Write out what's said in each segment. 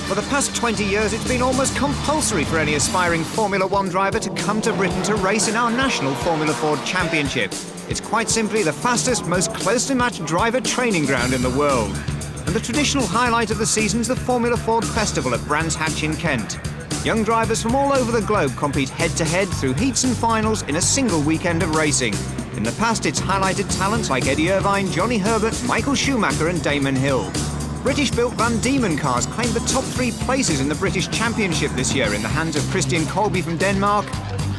For the past 20 years, it's been almost compulsory for any aspiring Formula One driver to come to Britain to race in our national Formula Ford Championship. It's quite simply the fastest, most closely matched driver training ground in the world. And the traditional highlight of the season is the Formula Ford Festival at Brands Hatch in Kent. Young drivers from all over the globe compete head-to-head through heats and finals in a single weekend of racing. In the past, it's highlighted talents like Eddie Irvine, Johnny Herbert, Michael Schumacher and Damon Hill. British-built Van Diemen cars claimed the top 3 places in the British Championship this year in the hands of Christian Colby from Denmark,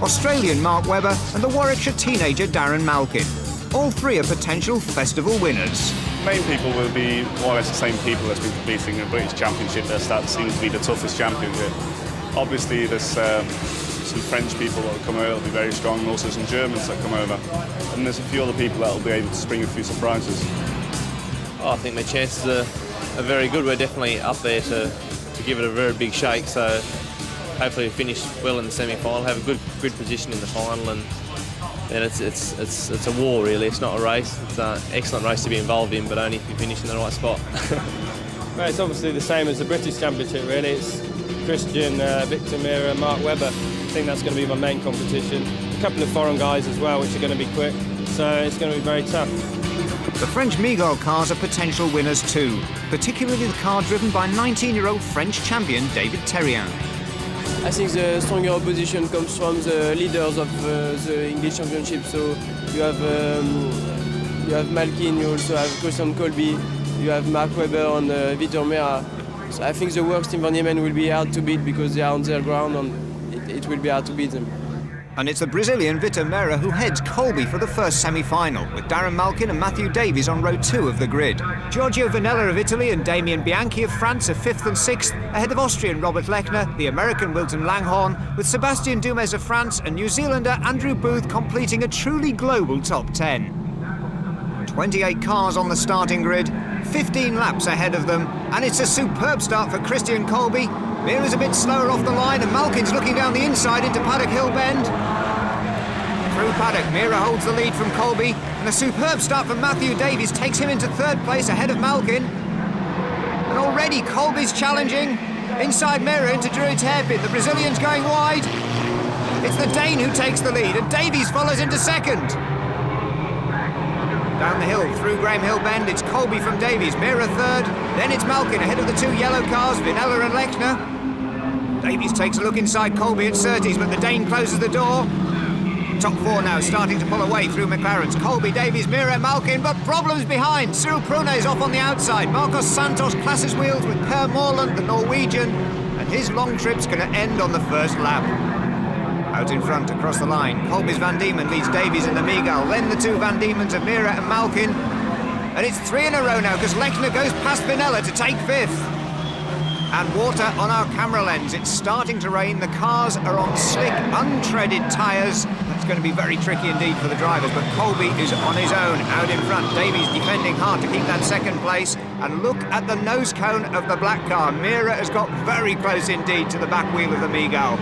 Australian Mark Webber and the Warwickshire teenager Darren Malkin. All 3 are potential festival winners. Main people will be more or less the same people that's been competing in the British Championship. That seems to be the toughest championship. Obviously there's some French people that will come over, that'll be very strong, and also some Germans that come over. And there's a few other people that will be able to spring a few surprises. I think the chances are very good. We're definitely up there to give it a very big shake, so hopefully we finish well in the semi-final, have a good grid position in the final, and it's a war really, it's not a race. It's an excellent race to be involved in, but only if you finish in the right spot. Well, it's obviously the same as the British Championship really. It's Christian, Victor Meira, Mark Webber. I think that's going to be my main competition. A couple of foreign guys as well, which are going to be quick, so it's going to be very tough. The French Mégane cars are potential winners too, particularly the car driven by 19-year-old French champion David Terrien. I think the stronger opposition comes from the leaders of the English Championship. So you have Malkin, you also have Christian Colby, you have Mark Webber and Victor Meira. So I think the works Team Van Diemen will be hard to beat because they are on their ground, and it will be hard to beat them. And it's the Brazilian Victor Meira who heads Colby for the first semi-final, with Darren Malkin and Matthew Davies on row 2 of the grid. Giorgio Vanella of Italy and Damien Bianchi of France are 5th and 6th, ahead of Austrian Robert Lechner, the American Wilton Langhorne, with Sebastian Dumes of France and New Zealander Andrew Booth completing a truly global top 10. 28 cars on the starting grid, 15 laps ahead of them, and it's a superb start for Christian Colby. Meira's a bit slower off the line, and Malkin's looking down the inside into Paddock Hill Bend. Through Paddock, Meira holds the lead from Colby, and a superb start from Matthew Davies takes him into 3rd place ahead of Malkin. And already Colby's challenging. Inside Meira into Druid's hairpin, the Brazilian's going wide. It's the Dane who takes the lead, and Davies follows into 2nd. Down the hill, through Graham Hill Bend, it's Colby from Davies, Meira 3rd, then it's Malkin ahead of the 2 yellow cars, Vinella and Lechner. Davies takes a look inside Colby at Surtees, but the Dane closes the door. Top 4 now starting to pull away through McLaren's. Colby, Davies, Meira, Malkin, but problems behind. Cyril Prune's off on the outside. Marcos Santos clashes wheels with Per Morland, the Norwegian, and his long trip's going to end on the first lap. Out in front, across the line, Colby's Van Diemen leads Davies in the Mégane, then the 2 Van Diemens of Meira and Malkin. And it's 3 in a row now, because Lechner goes past Vinella to take 5th. And water on our camera lens. It's starting to rain. The cars are on slick, untreaded tyres. That's going to be very tricky indeed for the drivers, but Colby is on his own, out in front. Davies defending hard to keep that 2nd place. And look at the nose cone of the black car. Meira has got very close indeed to the back wheel of the Mégane.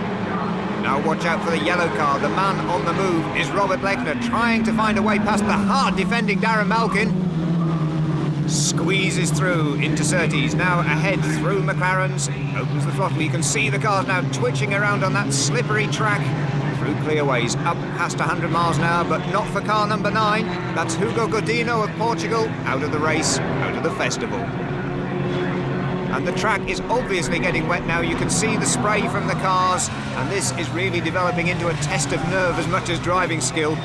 Now watch out for the yellow car. The man on the move is Robert Lechner, trying to find a way past the hard-defending Darren Malkin. Squeezes through into Surtees, now ahead through McLaren's. Opens the throttle. You can see the cars now twitching around on that slippery track. Through clearways, up past 100 miles an hour, but not for car number 9. That's Hugo Godinho of Portugal, out of the race, out of the festival. And the track is obviously getting wet now. You can see the spray from the cars, and this is really developing into a test of nerve as much as driving skill.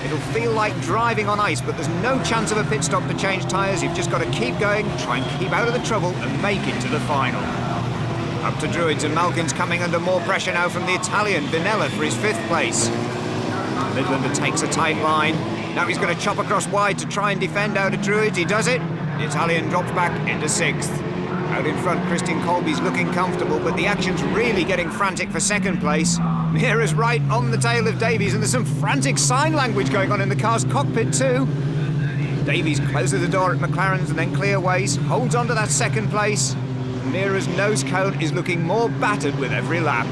It'll feel like driving on ice, but there's no chance of a pit stop to change tyres. You've just got to keep going, try and keep out of the trouble, and make it to the final. Up to Druids, and Malkin's coming under more pressure now from the Italian, Vinella, for his 5th place. Midlander takes a tight line. Now he's going to chop across wide to try and defend out of Druids. He does it. The Italian drops back into 6th. Out in front, Christian Colby's looking comfortable, but the action's really getting frantic for 2nd place. Meira's right on the tail of Davies, and there's some frantic sign language going on in the car's cockpit too. Davies closes the door at McLaren's and then clearways, holds on to that 2nd place. Meira's nose cone is looking more battered with every lap.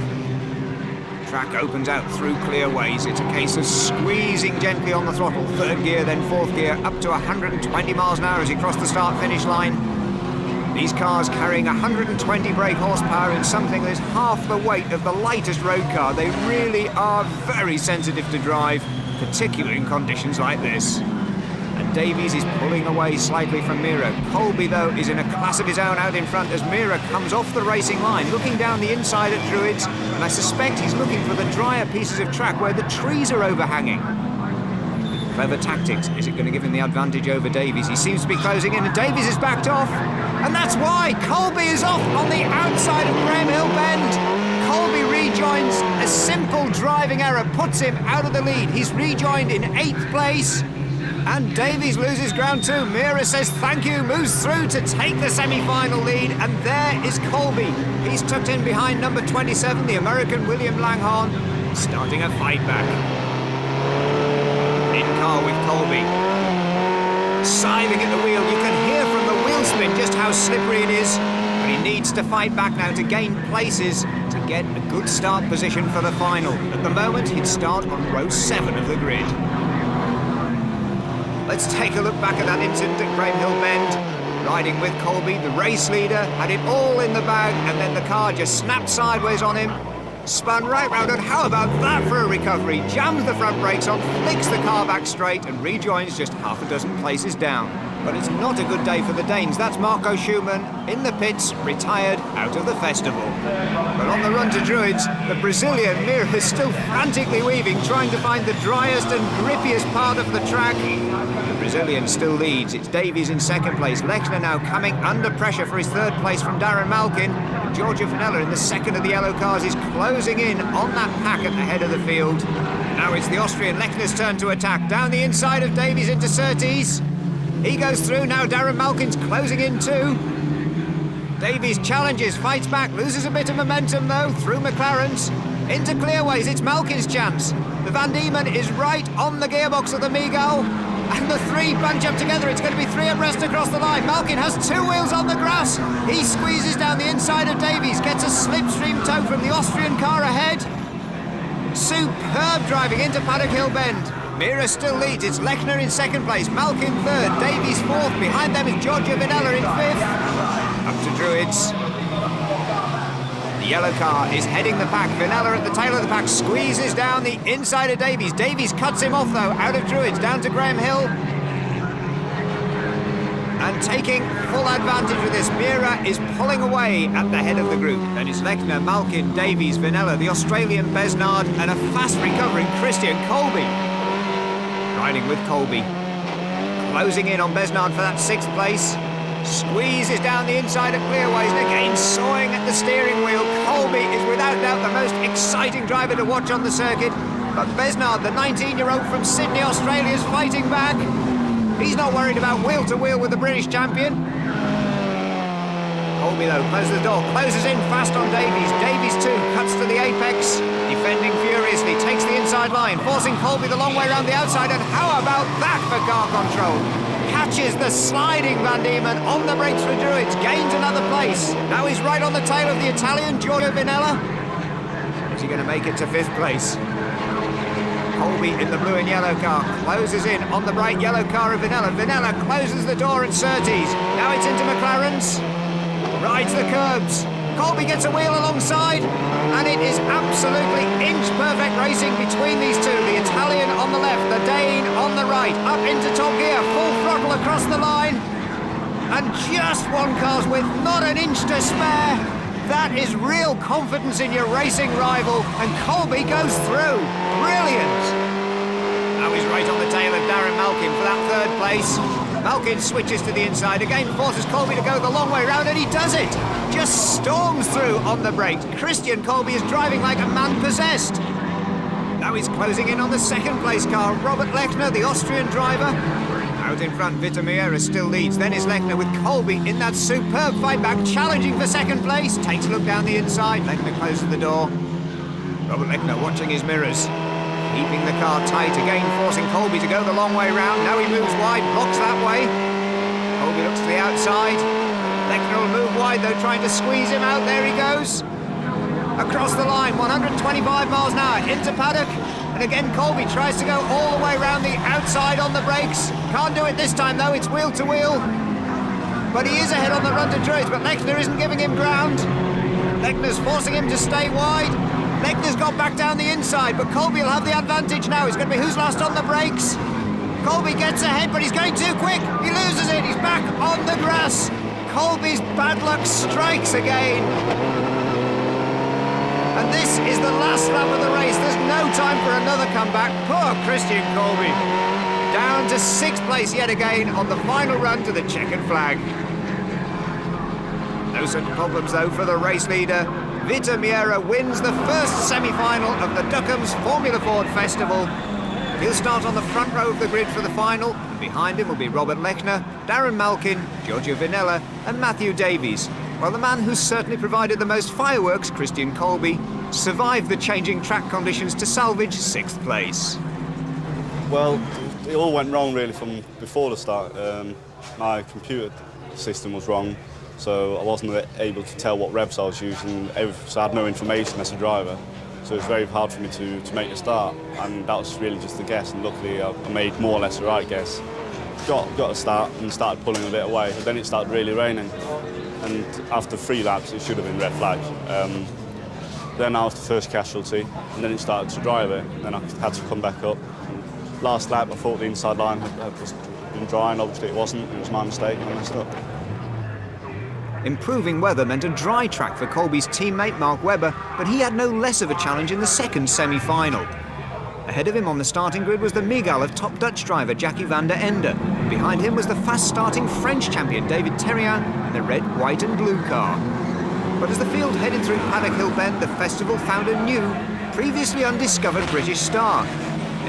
Track opens out through clearways. It's a case of squeezing gently on the throttle. 3rd gear, then 4th gear, up to 120 miles an hour as he crossed the start-finish line. These cars carrying 120 brake horsepower in something that's half the weight of the lightest road car. They really are very sensitive to drive, particularly in conditions like this. And Davies is pulling away slightly from Mira. Colby, though, is in a class of his own out in front as Mira comes off the racing line, looking down the inside at Druids, and I suspect he's looking for the drier pieces of track where the trees are overhanging. Clever tactics. Is it going to give him the advantage over Davies? He seems to be closing in, and Davies is backed off. And that's why Colby is off on the outside of Graham Hill Bend. Colby rejoins. A simple driving error puts him out of the lead. He's rejoined in 8th place. And Davies loses ground too. Mira says thank you, moves through to take the semi-final lead. And there is Colby. He's tucked in behind number 27, the American William Langhorne, starting a fight back. In car with Colby. Scything at the wheel. You can hear from the wheel spin just how slippery it is. But he needs to fight back now to gain places to get a good start position for the final. At the moment, he'd start on row 7 of the grid. Let's take a look back at that incident at Graham Hill Bend. Riding with Colby, the race leader, had it all in the bag, and then the car just snapped sideways on him, spun right round, and how about that for a recovery? Jams the front brakes on, flicks the car back straight, and rejoins just half a dozen places down. But it's not a good day for the Danes. That's Marco Schumann in the pits, retired out of the festival. But on the run to Druids, the Brazilian Mir is still frantically weaving, trying to find the driest and grippiest part of the track. The Brazilian still leads. It's Davies in 2nd place. Lechner now coming under pressure for his 3rd place from Darren Malkin. And Giorgio Vanella in the 2nd of the yellow cars is closing in on that pack at the head of the field. Now it's the Austrian Lechner's turn to attack. Down the inside of Davies into Surtees. He goes through, now Darren Malkin's closing in too. Davies challenges, fights back, loses a bit of momentum though, through McLaren's. Into Clearways, it's Malkin's chance. The Van Diemen is right on the gearbox of the Miguel. And the 3 bunch up together, it's going to be 3 abreast across the line. Malkin has 2 wheels on the grass. He squeezes down the inside of Davies, gets a slipstream tow from the Austrian car ahead. Superb driving into Paddock Hill Bend. Mira still leads, it's Lechner in 2nd place, Malkin 3rd, Davies 4th, behind them is Giorgio Vanella in 5th. Up to Druids. The yellow car is heading the pack, Vanella at the tail of the pack, squeezes down the inside of Davies. Davies cuts him off though, out of Druids, down to Graham Hill. And taking full advantage of this, Mira is pulling away at the head of the group. Then it's Lechner, Malkin, Davies, Vanella, the Australian Besnard, and a fast recovering Christian Colby. Riding with Colby. Closing in on Besnard for that 6th place. Squeezes down the inside of Clearways and again sawing at the steering wheel. Colby is without doubt the most exciting driver to watch on the circuit. But Besnard, the 19-year-old from Sydney, Australia, is fighting back. He's not worried about wheel to wheel with the British champion. Colby though closes the door, closes in fast on Davies. Davies too cuts to the apex, defending furiously, takes the inside line, forcing Colby the long way around the outside, and how about that for car control? Catches the sliding Van Diemen on the brakes for Druids, gains another place. Now he's right on the tail of the Italian Giorgio Vanella. Is he going to make it to 5th place? Colby in the blue and yellow car closes in on the bright yellow car of Vanella. Vanella closes the door at Surtees. Now it's into McLaren's. Rides the curbs. Colby gets a wheel alongside, and it is absolutely inch-perfect racing between these two. The Italian on the left, the Dane on the right, up into top gear, full throttle across the line, and just 1 car's width, not an inch to spare. That is real confidence in your racing rival, and Colby goes through. Brilliant. Now he's right on the tail of Darren Malkin for that 3rd place. Malkin switches to the inside, again forces Colby to go the long way round, and he does it! Just storms through on the brakes. Christian Colby is driving like a man possessed. Now he's closing in on the 2nd place car. Robert Lechner, the Austrian driver. Out in front, Vitor Meira still leads. Then is Lechner with Colby in that superb fight back, challenging for 2nd place. Takes a look down the inside. Lechner closes the door. Robert Lechner watching his mirrors. Keeping the car tight, again forcing Colby to go the long way round. Now he moves wide, blocks that way. Colby looks to the outside. Lechner will move wide though, trying to squeeze him out. There he goes. Across the line, 125 miles an hour, into Paddock. And again, Colby tries to go all the way round the outside on the brakes. Can't do it this time though, it's wheel to wheel. but he is ahead on the run to Druids, but Lechner isn't giving him ground. Lechner's forcing him to stay wide. Lechner's got back down the inside, but Colby will have the advantage now. It's going to be who's last on the brakes. Colby gets ahead, but he's going too quick. He loses it. He's back on the grass. Colby's bad luck strikes again. And this is the last lap of the race. There's no time for another comeback. Poor Christian Colby. Down to 6th place yet again on the final run to the checkered flag. No sudden problems though for the race leader. Vitor Meira wins the first semi-final of the Duckham's Formula Ford Festival. He'll start on the front row of the grid for the final, and behind him will be Robert Lechner, Darren Malkin, Giorgio Vinella and Matthew Davies, while the man who's certainly provided the most fireworks, Christian Colby, survived the changing track conditions to salvage 6th place. Well, it all went wrong really from before the start. My computer system was wrong, so I wasn't able to tell what revs I was using, so I had no information as a driver. So it was very hard for me to make a start, and that was really just a guess, and luckily I made more or less the right guess. Got a start and started pulling a bit away, but then it started really raining, and after 3 laps it should have been red flag. Then I was the first casualty, and then it started to dry a bit, and then I had to come back up. And last lap I thought the inside line had just been dry, and obviously it wasn't, and it was my mistake and I messed up. Improving weather meant a dry track for Colby's teammate Mark Webber, but he had no less of a challenge in the second semi-final. Ahead of him on the starting grid was the Mygale of top Dutch driver Jackie van der Ende. Behind him was the fast-starting French champion David Terrien in the red, white and blue car. But as the field headed through Paddock Hill Bend, the festival found a new, previously undiscovered British star.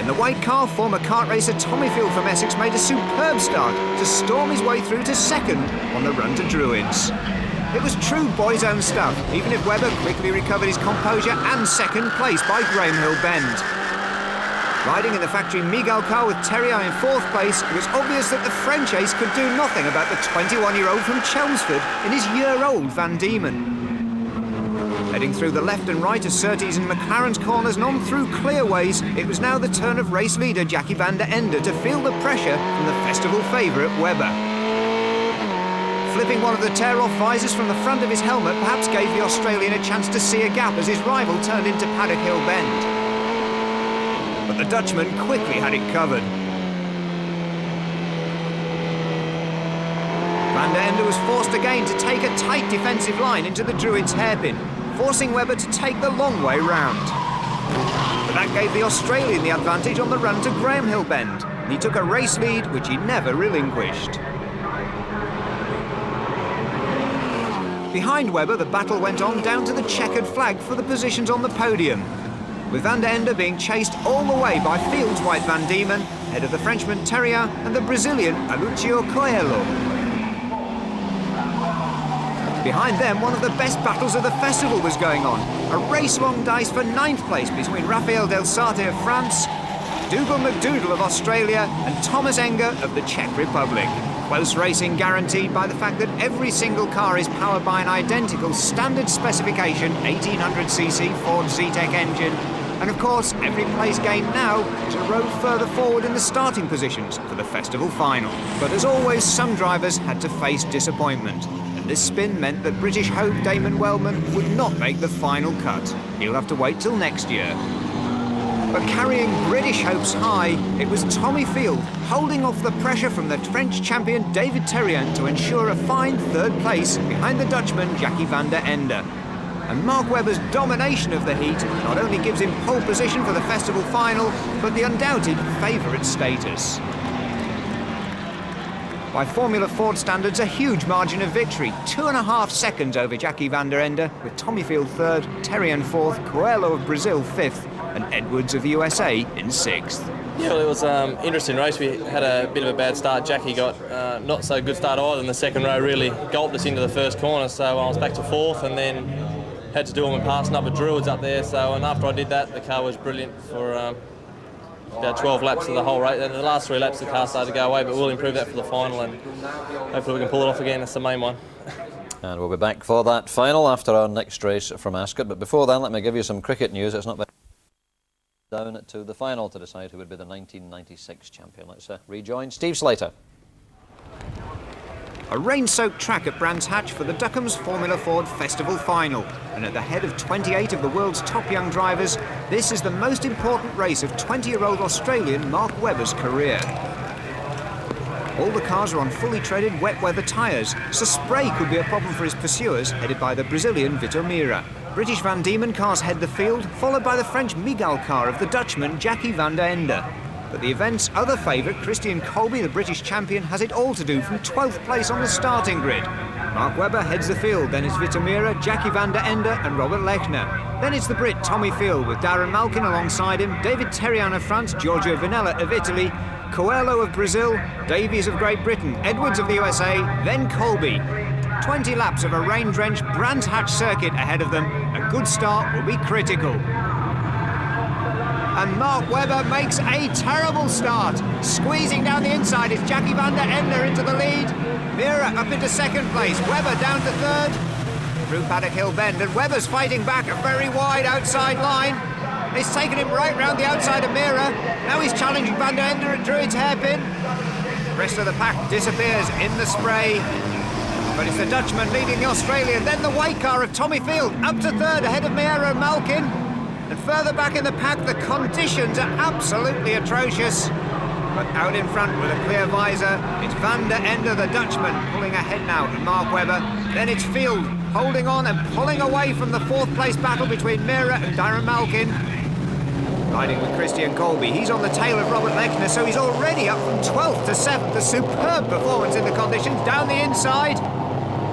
In the white car, former kart racer Tommy Field from Essex made a superb start to storm his way through to 2nd on the run to Druids. It was true boys' own stuff, even if Webber quickly recovered his composure and 2nd place by Graham Hill Bend. Riding in the factory Mygale car with Terrien in 4th place, it was obvious that the French ace could do nothing about the 21-year-old from Chelmsford in his year-old Van Diemen. Heading through the left and right of Surtees and McLaren's corners and on through clearways, it was now the turn of race leader Jackie van der Ende to feel the pressure from the festival favourite Webber. Flipping one of the tear-off visors from the front of his helmet perhaps gave the Australian a chance to see a gap as his rival turned into Paddock Hill Bend. But the Dutchman quickly had it covered. Van der Ende was forced again to take a tight defensive line into the Druids hairpin, forcing Webber to take the long way round. But that gave the Australian the advantage on the run to Graham Hill Bend, and he took a race lead which he never relinquished. Behind Webber, the battle went on down to the checkered flag for the positions on the podium, with Van der Ende being chased all the way by Field's white Van Diemen, ahead of the Frenchman Terrien and the Brazilian Alúcio Coelho. Behind them, one of the best battles of the festival was going on. A race-long dice for 9th place between Raphael Del Sarte of France, Dougal McDoodle of Australia and Thomas Enger of the Czech Republic. Close racing guaranteed by the fact that every single car is powered by an identical standard specification 1800cc Ford Zetec engine. And of course, every place gained now is a row further forward in the starting positions for the festival final. But as always, some drivers had to face disappointment. And this spin meant that British hope Damon Wellman would not make the final cut. He'll have to wait till next year. But carrying British hopes high, it was Tommy Field holding off the pressure from the French champion David Terrien to ensure a fine 3rd place behind the Dutchman Jackie van der Ende. And Mark Webber's domination of the heat not only gives him pole position for the festival final, but the undoubted favourite status. By Formula Ford standards, a huge margin of victory, 2.5 seconds over Jackie van der Ende, with Tommy Field 3rd, Terrien 4th, Coelho of Brazil 5th, and Edwards of the USA in 6th. Yeah, well, it was an interesting race. We had a bit of a bad start. Jackie got not so good start either in the second row, really gulped us into the first corner, so I was back to 4th and then had to do all my passing up at Druids up there. So, and after I did that, the car was brilliant for about 12 laps of the whole race. And the last 3 laps the car started to go away, but we'll improve that for the final and hopefully we can pull it off again. That's the main one. And we'll be back for that final after our next race from Ascot. But before then, let me give you some cricket news. It's not very down to the final to decide who would be the 1996 champion. Let's rejoin Steve Slater. A rain-soaked track at Brands Hatch for the Duckham's Formula Ford Festival Final. And at the head of 28 of the world's top young drivers, this is the most important race of 20-year-old Australian Mark Webber's career. All the cars are on fully treaded wet weather tyres, so spray could be a problem for his pursuers, headed by the Brazilian Vitor Meira. British Van Diemen cars head the field, followed by the French Miguel car of the Dutchman Jackie van der Ende. But the event's other favourite, Christian Colby, the British champion, has it all to do from 12th place on the starting grid. Mark Webber heads the field, then it's Vitor Meira, Jackie van der Ende and Robert Lechner. Then it's the Brit Tommy Field with Darren Malkin alongside him, David Terrian of France, Giorgio Vanella of Italy, Coelho of Brazil, Davies of Great Britain, Edwards of the USA, then Colby. 20 laps of a rain-drenched Brands Hatch circuit ahead of them. A good start will be critical. And Mark Webber makes a terrible start. Squeezing down the inside is Jackie van der Ende into the lead. Meira up into second place, Webber down to third. Through Paddock Hill Bend, and Webber's fighting back a very wide outside line. He's taken him right round the outside of Meira. Now he's challenging van der Ende at Druid's hairpin. The rest of the pack disappears in the spray. But it's the Dutchman leading the Australian, then the white car of Tommy Field up to third ahead of Meira and Malkin. And further back in the pack, the conditions are absolutely atrocious. But out in front with a clear visor, it's van der Ende, the Dutchman, pulling ahead now of Mark Webber. Then it's Field holding on and pulling away from the fourth place battle between Meira and Darren Malkin. Riding with Christian Colby, he's on the tail of Robert Lechner, so he's already up from 12th to 7th. A superb performance in the conditions, down the inside.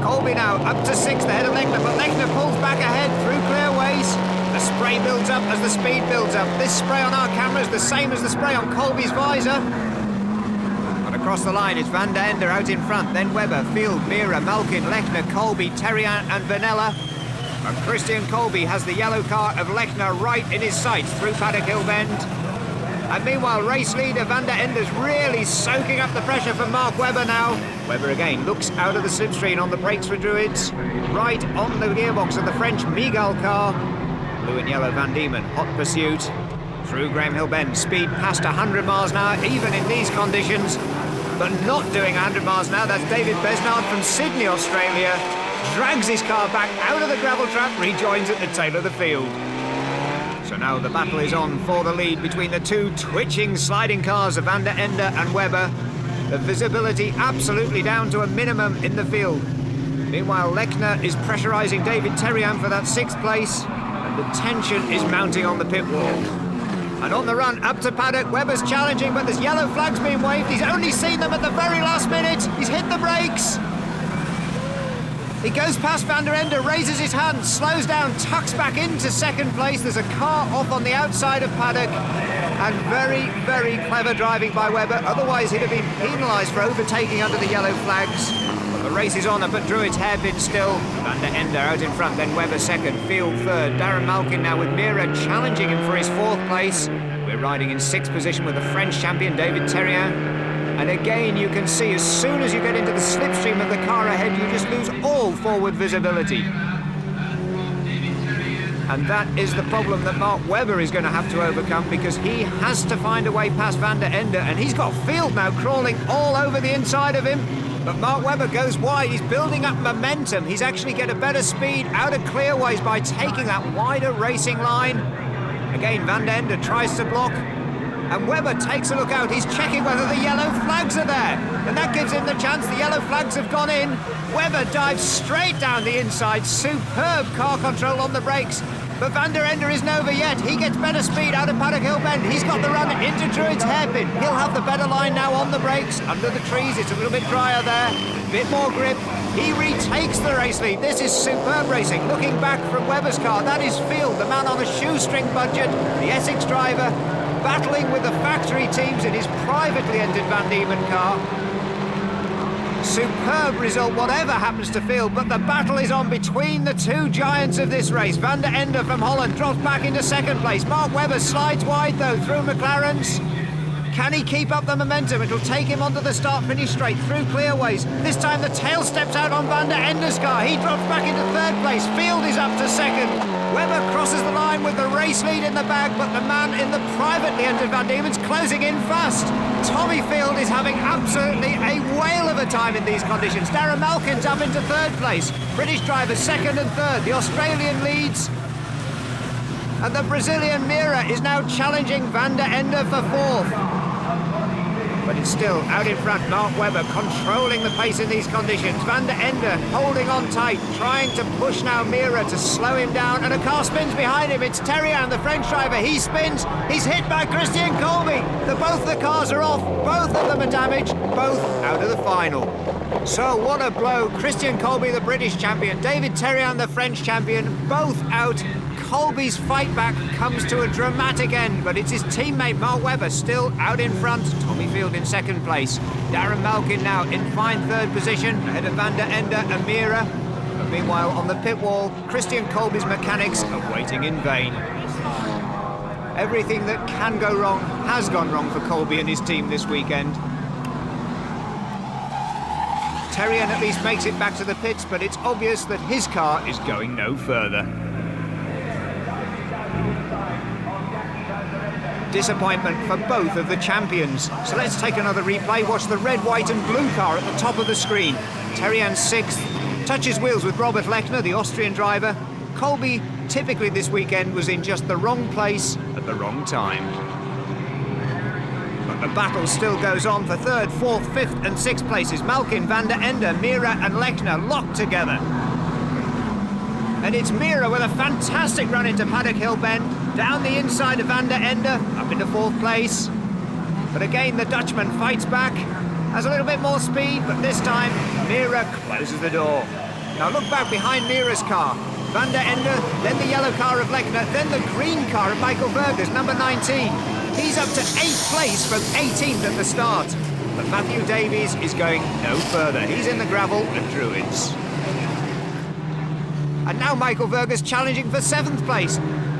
Colby now up to 6th ahead of Lechner, but Lechner pulls back ahead through clear ways. The spray builds up as the speed builds up. This spray on our camera is the same as the spray on Colby's visor. And across the line, it's van der Ende out in front, then Webber, Field, Meira, Malkin, Lechner, Colby, Terrian and Vanella. And Christian Colby has the yellow car of Lechner right in his sights through Paddock Hill Bend. And meanwhile, race leader van der Ende's really soaking up the pressure for Mark Webber now. Webber again looks out of the slipstream on the brakes for Druids. Right on the gearbox of the French Miguel car. Blue and yellow Van Diemen, hot pursuit. Through Graham Hill Bend, speed past 100 miles an hour, even in these conditions. But not doing 100 miles an hour, that's David Besnard from Sydney, Australia. Drags his car back out of the gravel trap, rejoins at the tail of the field. So now the battle is on for the lead between the two twitching sliding cars of van der Ende and Webber. The visibility absolutely down to a minimum in the field. Meanwhile, Lechner is pressurising David Terrian for that 6th place, and the tension is mounting on the pit wall. And on the run up to Paddock, Webber's challenging, but there's yellow flags being waved. He's only seen them at the very last minute. He's hit the brakes. He goes past van der Ende, raises his hand, slows down, tucks back into second place. There's a car off on the outside of Paddock. And very, very clever driving by Webber. Otherwise, he'd have been penalised for overtaking under the yellow flags. But the race is on up at Druid's hairpin still. Van der Ende out in front, then Webber second, Field third. Darren Malkin now with Meira challenging him for his 4th place. We're riding in 6th position with the French champion, David Terrian. And again, you can see as soon as you get into the slipstream of the car ahead, you just lose all forward visibility. And that is the problem that Mark Webber is going to have to overcome, because he has to find a way past van der Ende, and he's got Field now crawling all over the inside of him. But Mark Webber goes wide, he's building up momentum. He's actually get a better speed out of clearways by taking that wider racing line. Again, van der Ende tries to block. And Webber takes a look out. He's checking whether the yellow flags are there. And that gives him the chance. The yellow flags have gone in. Webber dives straight down the inside. Superb car control on the brakes. But van der Ende isn't over yet. He gets better speed out of Paddock Hill Bend. He's got the run into Druid's hairpin. He'll have the better line now on the brakes. Under the trees, it's a little bit drier there. Bit more grip. He retakes the race lead. This is superb racing. Looking back from Webber's car, that is Field, the man on a shoestring budget, the Essex driver, battling with the factory teams in his privately entered Van Diemen car. Superb result, whatever happens to Field, but the battle is on between the two giants of this race. Van der Ende from Holland drops back into second place. Mark Webber slides wide, though, through McLaren's. Can he keep up the momentum? It'll take him onto the start-finish straight through clearways. This time the tail steps out on Van der Ende's car. He drops back into third place. Field is up to second. Webber crosses the line with the race lead in the bag, but the man in the privately entered Van Diemen's closing in fast. Tommy Field is having absolutely a whale of a time in these conditions. Darren Malkin's up into third place. British drivers second and third. The Australian leads. And the Brazilian Mira is now challenging Van der Ende for fourth. But it's still out in front. Mark Webber controlling the pace in these conditions. Van der Ende holding on tight, trying to push now Mira to slow him down. And a car spins behind him. It's Therian, the French driver. He spins. He's hit by Christian Colby. Both the cars are off. Both of them are damaged. Both out of the final. So what a blow. Christian Colby, the British champion. David Therian, the French champion. Both out. Colby's fight back comes to a dramatic end, but it's his teammate Mark Webber still out in front. Tommy Field in second place. Darren Malkin now in fine third position, ahead of Van der Ende and Mira. But meanwhile, on the pit wall, Christian Colby's mechanics are waiting in vain. Everything that can go wrong has gone wrong for Colby and his team this weekend. Therian at least makes it back to the pits, but it's obvious that his car is going no further. Disappointment for both of the champions. So let's take another replay. Watch the red, white and blue car at the top of the screen. Therian sixth, touches wheels with Robert Lechner, the Austrian driver. Colby, typically this weekend, was in just the wrong place at the wrong time. But the battle still goes on for third, fourth, fifth and sixth places. Malkin, Van der Ende, Mira and Lechner locked together. And it's Mira with a fantastic run into Paddock Hill Bend. Down the inside of Van der Ende, up into fourth place. But again, the Dutchman fights back, has a little bit more speed, but this time, Mira closes the door. Now look back behind Mira's car. Van der Ende, then the yellow car of Lechner, then the green car of Michael Burgers, number 19. He's up to 8th place from 18th at the start. But Matthew Davies is going no further. He's in the gravel at Druids. And now Michael Burgers challenging for 7th place.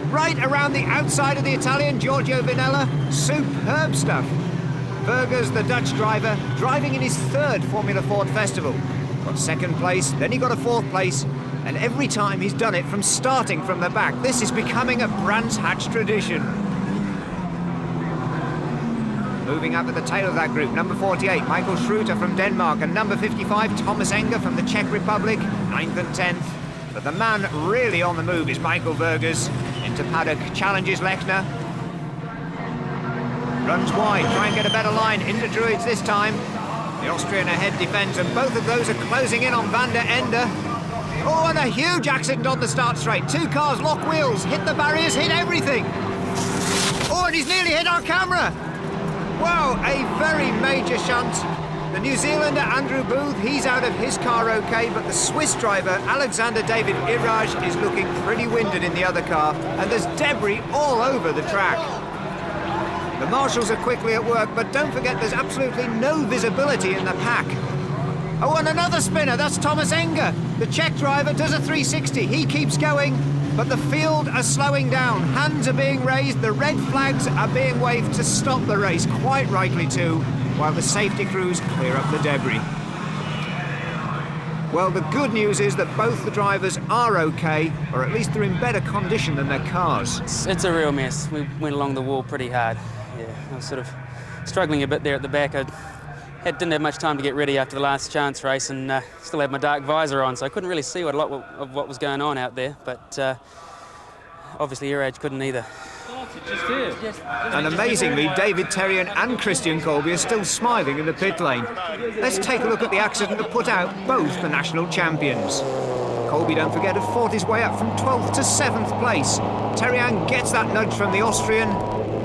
Right around the outside of the Italian, Giorgio Vinella. Superb stuff. Burgers, the Dutch driver, driving in his third Formula Ford Festival. Got 2nd place, then he got a 4th place, and every time he's done it from starting from the back. This is becoming a Brands Hatch tradition. Moving up at the tail of that group, number 48, Michael Schroeter from Denmark, and number 55, Thomas Enger from the Czech Republic, 9th and 10th. But the man really on the move is Michael Burgers. Into paddock, challenges Lechner. Runs wide, try and get a better line. Into Druids this time. The Austrian ahead defends, and both of those are closing in on Van der Ende. Oh, and a huge accident on the start straight. 2 cars lock wheels, hit the barriers, hit everything. Oh, and he's nearly hit our camera. Wow, a very major shunt. The New Zealander Andrew Booth, he's out of his car okay, but the Swiss driver Alexander David Iraj is looking pretty winded in the other car, and there's debris all over the track. The marshals are quickly at work, but don't forget there's absolutely no visibility in the pack. Oh, and another spinner, that's Thomas Enger. The Czech driver does a 360, he keeps going, but the field are slowing down. Hands are being raised, the red flags are being waved to stop the race, quite rightly too, while the safety crews clear up the debris. Well, the good news is that both the drivers are okay, or at least they're in better condition than their cars. It's a real mess. We went along the wall pretty hard. Yeah, I was sort of struggling a bit there at the back. I didn't have much time to get ready after the last chance race, and still had my dark visor on, so I couldn't really see a lot of what was going on out there, but obviously Iraj couldn't either. And amazingly, David Therian and Christian Colby are still smiling in the pit lane. Let's take a look at the accident that put out both the national champions. Colby, don't forget, had fought his way up from 12th to 7th place. Therian gets that nudge from the Austrian,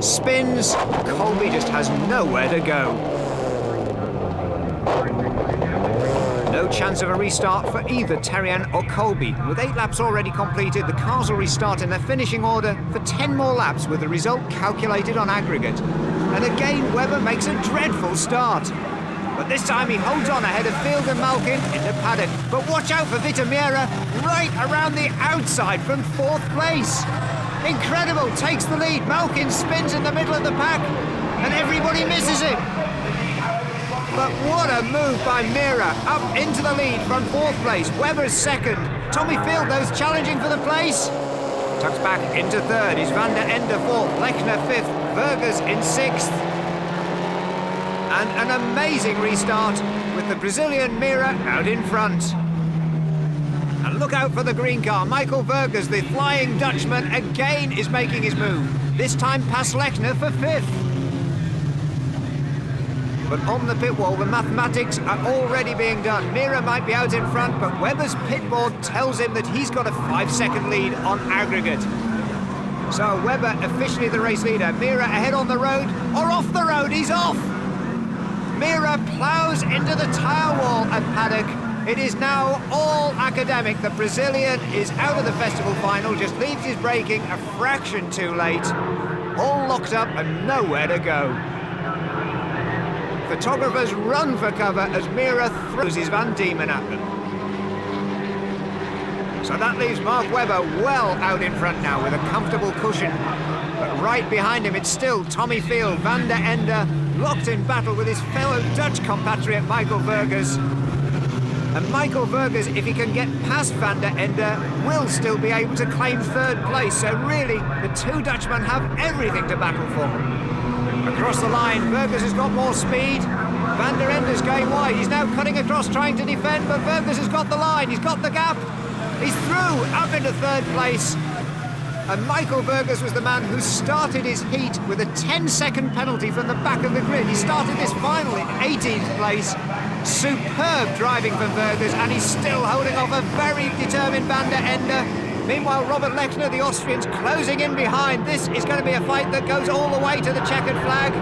spins, Colby just has nowhere to go. No chance of a restart for either Therian or Colby. With 8 laps already completed, the cars will restart in their finishing order for 10 more laps with the result calculated on aggregate. And again, Webber makes a dreadful start. But this time he holds on ahead of Field and Malkin into paddock. But watch out for Vitamira, right around the outside from 4th place. Incredible, takes the lead. Malkin spins in the middle of the pack. and everybody misses him. But what a move by Mira, up into the lead from 4th place. Webber's 2nd. Tommy Field, those challenging for the place. Tucks back into 3rd. Is Van der Ende 4th. Lechner 5th. Vergers in 6th. And an amazing restart with the Brazilian Mira out in front. And look out for the green car. Michael Vergers, the Flying Dutchman, again is making his move. This time past Lechner for 5th. But on the pit wall, the mathematics are already being done. Mira might be out in front, but Webber's pit board tells him that he's got a 5-second lead on aggregate. So Webber officially the race leader. Mira ahead on the road, or off the road, he's off! Mira ploughs into the tyre wall at Paddock. It is now all academic. The Brazilian is out of the festival final, just leaves his braking a fraction too late. All locked up and nowhere to go. Photographers run for cover as Mira throws his Van Diemen at them. So that leaves Mark Webber well out in front now with a comfortable cushion. But right behind him it's still Tommy Field, Van der Ende, locked in battle with his fellow Dutch compatriot Michael Vergers. And Michael Vergers, if he can get past Van der Ende, will still be able to claim 3rd place. So really, the 2 Dutchmen have everything to battle for. Across the line, Vergers has got more speed. Van der Ende's going wide. He's now cutting across, trying to defend, but Vergers has got the line. He's got the gap. He's through, up into 3rd place. And Michael Vergers was the man who started his heat with a 10-second penalty from the back of the grid. He started this final in 18th place. Superb driving from Vergers, and he's still holding off a very determined Van der Ende. Meanwhile, Robert Lechner, the Austrians, closing in behind. This is going to be a fight that goes all the way to the checkered flag.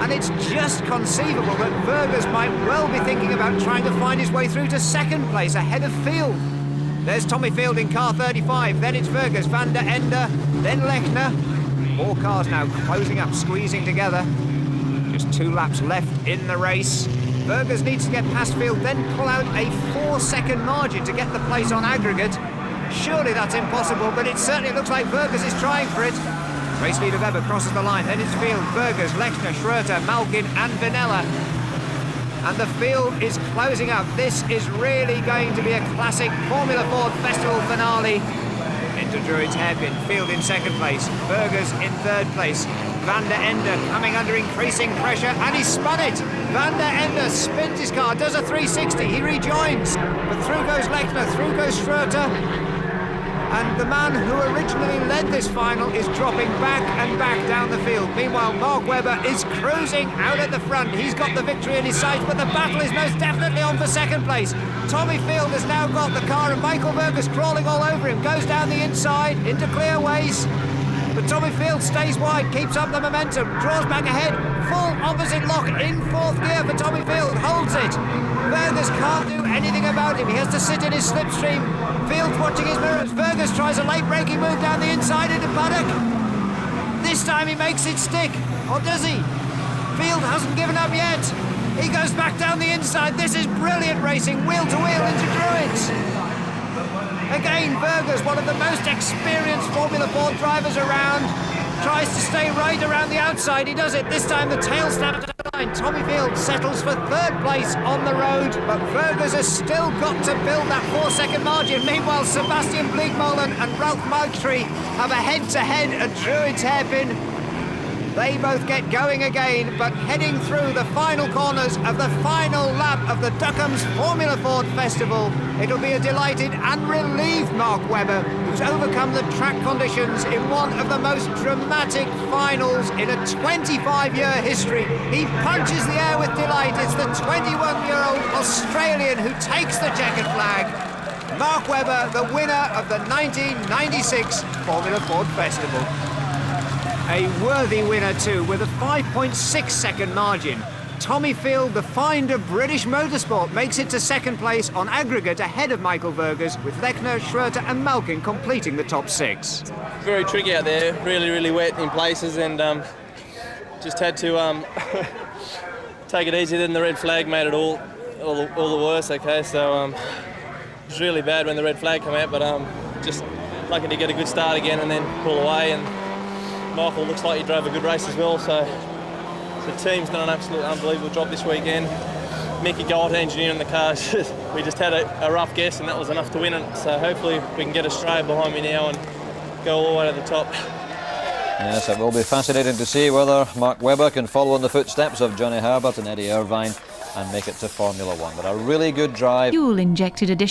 And it's just conceivable that Vergers might well be thinking about trying to find his way through to 2nd place ahead of Field. There's Tommy Field in car 35, then it's Vergers, Van der Ende, then Lechner. More cars now closing up, squeezing together. Just 2 laps left in the race. Vergers needs to get past Field, then pull out a 4-second margin to get the place on aggregate. Surely that's impossible, but it certainly looks like Vergers is trying for it. Race leader Webber crosses the line, then it's Field, Vergers, Lechner, Schroeter, Malkin and Vinella. And the field is closing up. This is really going to be a classic Formula Ford Festival finale. Into Druid's hairpin, Field in 2nd place, Vergers in 3rd place. Van der Ende coming under increasing pressure, and he spun it. Van der Ende spins his car, does a 360, he rejoins. But through goes Lechner, through goes Schroeter. And the man who originally led this final is dropping back and back down the field. Meanwhile, Mark Webber is cruising out at the front. He's got the victory in his sights, but the battle is most definitely on for 2nd place. Tommy Field has now got the car, and Michael Vergers crawling all over him. Goes down the inside into clear ways. But Tommy Field stays wide, keeps up the momentum, draws back ahead. Full opposite lock in 4th gear for Tommy Field, holds it. Vergers can't do anything about him. He has to sit in his slipstream. Field's watching his mirrors. Vergers tries a late braking move down the inside into Paddock. This time he makes it stick, or does he? Field hasn't given up yet. He goes back down the inside. This is brilliant racing, wheel to wheel into Druids. Again, Vergers, one of the most experienced Formula Ford drivers around, tries to stay right around the outside. He does it. This time the tail snaps to the line. Tommy Field settles for 3rd place on the road, but Vergers has still got to build that 4-second margin. Meanwhile, Sebastian Bleekmolen and Ralph Moultrie have a head-to-head at Druid's hairpin. They both get going again, but heading through the final corners of the final lap of the Duckham's Formula Ford Festival, it'll be a delighted and relieved Mark Webber, who's overcome the track conditions in one of the most dramatic finals in a 25-year history. He punches the air with delight. It's the 21-year-old Australian who takes the checkered flag. Mark Webber, the winner of the 1996 Formula Ford Festival. A worthy winner too, with a 5.6-second margin. Tommy Field, the find of British motorsport, makes it to 2nd place on aggregate ahead of Michael Vergers, with Lechner, Schroeter and Malkin completing the top 6. Very tricky out there, really wet in places, and just had to take it easy. Then the red flag made it all the worse, okay, so it was really bad when the red flag came out, but just lucky to get a good start again and then pull away. And Michael looks like he drove a good race as well, so The team's done an absolutely unbelievable job this weekend. Mickey Gold engineering the cars. We just had a rough guess and that was enough to win it. So hopefully we can get Australia behind me now and go all the way to the top. Yes, it will be fascinating to see whether Mark Webber can follow in the footsteps of Johnny Herbert and Eddie Irvine and make it to Formula One. But a really good drive. Fuel injected addition.